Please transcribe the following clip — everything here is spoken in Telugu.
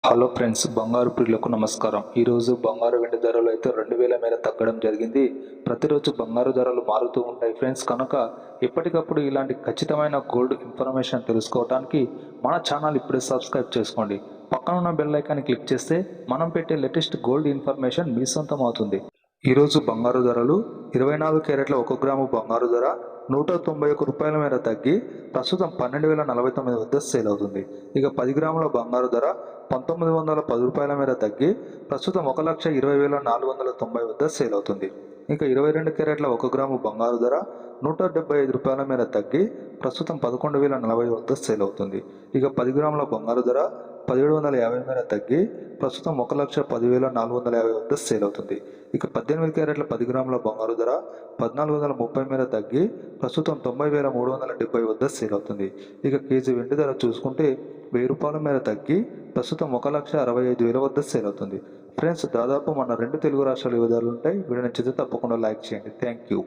హలో ఫ్రెండ్స్, బంగారు ప్రియులకు నమస్కారం. ఈరోజు బంగారు వెండి ధరలు అయితే 2000 మేర తగ్గడం జరిగింది. ప్రతిరోజు బంగారు ధరలు మారుతూ ఉంటాయి ఫ్రెండ్స్. కనుక ఎప్పటికప్పుడు ఇలాంటి ఖచ్చితమైన గోల్డ్ ఇన్ఫర్మేషన్ తెలుసుకోవడానికి మన ఛానల్ ఇప్పుడే సబ్స్క్రైబ్ చేసుకోండి. పక్కనున్న బెల్ ఐకాన్ని క్లిక్ చేస్తే మనం పెట్టే లేటెస్ట్ గోల్డ్ ఇన్ఫర్మేషన్ మీ సొంతం అవుతుంది. ఈరోజు బంగారు ధరలు 24 క్యారెట్ల 1 గ్రాము బంగారు ధర ₹191 మేర తగ్గి ప్రస్తుతం 12,049 వద్ద సేల్ అవుతుంది. ఇక 10 గ్రాముల బంగారు ధర ₹1910 మేర తగ్గి ప్రస్తుతం 1,20,490 వద్ద సేల్ అవుతుంది. ఇక 22 క్యారెట్ల 1 గ్రాము బంగారు ధర ₹175 మేర తగ్గి ప్రస్తుతం 11,040 వద్ద సేల్ అవుతుంది. ఇక 10 గ్రాముల బంగారు ధర 1750 మేర తగ్గి ప్రస్తుతం 1,10,450 వద్ద సేల్ అవుతుంది. ఇక 18 క్యారెట్ల 10 గ్రాముల బంగారు ధర 1,430 మేర తగ్గి ప్రస్తుతం 90,370 వద్ద సేల్ అవుతుంది. ఇక కేజీ వెండి ధర చూసుకుంటే ₹1000 మేర తగ్గి ప్రస్తుతం 1,65,000 వద్ద సేల్ అవుతుంది. ఫ్రెండ్స్, దాదాపు మన 2 తెలుగు రాష్ట్రాల విధాలు ఉంటాయి. వీడియో నచ్చితే తప్పకుండా లైక్ చేయండి. Thank you.